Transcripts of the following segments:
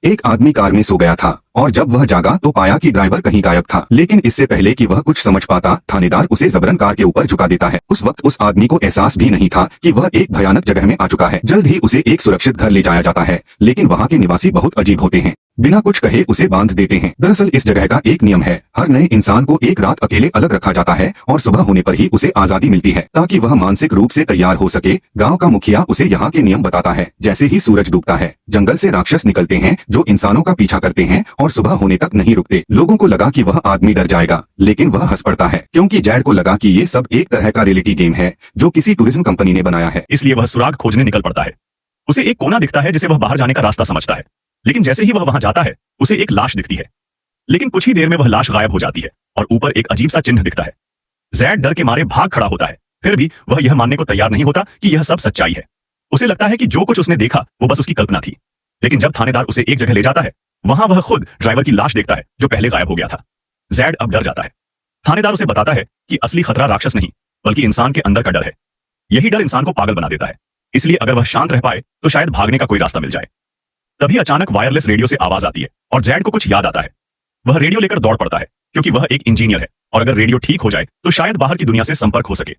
एक आदमी कार में सो गया था और जब वह जागा तो पाया कि ड्राइवर कहीं गायब था। लेकिन इससे पहले कि वह कुछ समझ पाता, थानेदार उसे जबरन कार के ऊपर झुका देता है। उस वक्त उस आदमी को एहसास भी नहीं था कि वह एक भयानक जगह में आ चुका है। जल्द ही उसे एक सुरक्षित घर ले जाया जाता है, लेकिन वहाँ के निवासी बहुत अजीब होते हैं। बिना कुछ कहे उसे बांध देते हैं। दरअसल इस जगह का एक नियम है, हर नए इंसान को एक रात अकेले अलग रखा जाता है और सुबह होने पर ही उसे आजादी मिलती है, ताकि वह मानसिक रूप से तैयार हो सके। गांव का मुखिया उसे यहाँ के नियम बताता है। जैसे ही सूरज डूबता है, जंगल से राक्षस निकलते हैं जो इंसानों का पीछा करते हैं और सुबह होने तक नहीं रुकते। लोगों को लगा कि वह आदमी डर जाएगा, लेकिन वह हंस पड़ता है, क्योंकि जैड को लगा कि ये सब एक तरह का रियलिटी गेम है जो किसी टूरिज्म कंपनी ने बनाया है। इसलिए वह सुराग खोजने निकल पड़ता है। उसे एक कोना दिखता है जिसे वह बाहर जाने का रास्ता समझता है, लेकिन जैसे ही वह वहां जाता है उसे एक लाश दिखती है। लेकिन कुछ ही देर में वह लाश गायब हो जाती है और ऊपर एक अजीब सा चिन्ह दिखता है। जैड डर के मारे भाग खड़ा होता है, फिर भी वह यह मानने को तैयार नहीं होता कि यह सब सच्चाई है। उसे लगता है कि जो कुछ उसने देखा वो बस उसकी कल्पना थी। लेकिन जब थानेदार उसे एक जगह ले जाता है, वहां वह खुद ड्राइवर की लाश देखता है जो पहले गायब हो गया था। जैड अब डर जाता है। थानेदार उसे बताता है कि असली खतरा राक्षस नहीं बल्कि इंसान के अंदर का डर है। यही डर इंसान को पागल बना देता है, इसलिए अगर वह शांत रह पाए तो शायद भागने का कोई रास्ता मिल जाए। तभी अचानक वायरलेस रेडियो से आवाज आती है और जैड को कुछ याद आता है। वह रेडियो लेकर दौड़ पड़ता है, क्योंकि वह एक इंजीनियर है और अगर रेडियो ठीक हो जाए तो शायद बाहर की दुनिया से संपर्क हो सके।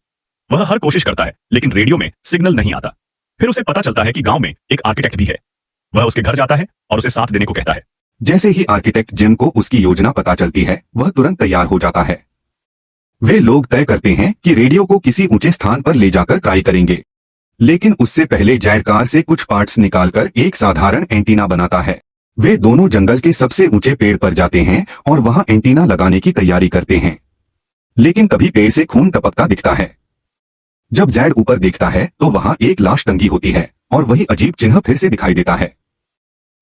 वह हर कोशिश करता है, लेकिन रेडियो में सिग्नल नहीं आता। फिर उसे पता चलता है कि गांव में एक आर्किटेक्ट भी है। वह उसके घर जाता है और उसे साथ देने को कहता है। जैसे ही आर्किटेक्ट जिम को उसकी योजना पता चलती है, वह तुरंत तैयार हो जाता है। वे लोग तय करते हैं कि रेडियो को किसी ऊंचे स्थान पर ले जाकर ट्राई करेंगे, लेकिन उससे पहले जैड कार से कुछ पार्ट्स निकालकर एक साधारण एंटीना बनाता है। वे दोनों जंगल के सबसे ऊंचे पेड़ पर जाते हैं और वहां एंटीना लगाने की तैयारी करते हैं, लेकिन तभी पेड़ से खून टपकता दिखता है। जब जैड ऊपर देखता है तो वहां एक लाश टंगी होती है और वही अजीब चिन्ह फिर से दिखाई देता है।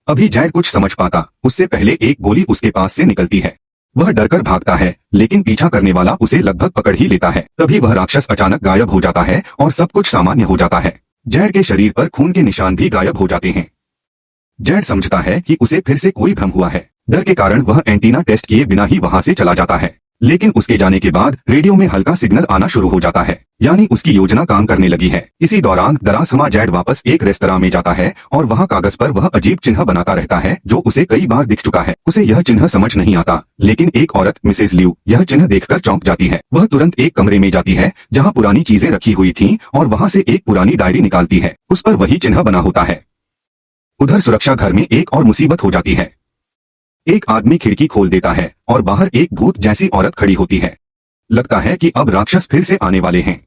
अभी जैड कुछ समझ पाता, उससे पहले एक गोली उसके पास से निकलती है। वह डरकर भागता है, लेकिन पीछा करने वाला उसे लगभग पकड़ ही लेता है। तभी वह राक्षस अचानक गायब हो जाता है और सब कुछ सामान्य हो जाता है। जैड के शरीर पर खून के निशान भी गायब हो जाते हैं। जैड समझता है कि उसे फिर से कोई भ्रम हुआ है। डर के कारण वह एंटीना टेस्ट किए बिना ही वहां से चला जाता है, लेकिन उसके जाने के बाद रेडियो में हल्का सिग्नल आना शुरू हो जाता है, यानी उसकी योजना काम करने लगी है। इसी दौरान दरासमा जैड वापस एक रेस्तरां में जाता है और वहां कागज पर वह अजीब चिन्ह बनाता रहता है जो उसे कई बार दिख चुका है। उसे यह चिन्ह समझ नहीं आता, लेकिन एक औरत मिसेस ल्यू यह चिन्ह देखकर चौंक जाती है। वह तुरंत एक कमरे में जाती है जहाँ पुरानी चीजें रखी हुई थी और वहाँ से एक पुरानी डायरी निकालती है। उस पर वही चिन्ह बना होता है। उधर सुरक्षा घर में एक और मुसीबत हो जाती है। एक आदमी खिड़की खोल देता है और बाहर एक भूत जैसी औरत खड़ी होती है। लगता है कि अब राक्षस फिर से आने वाले हैं।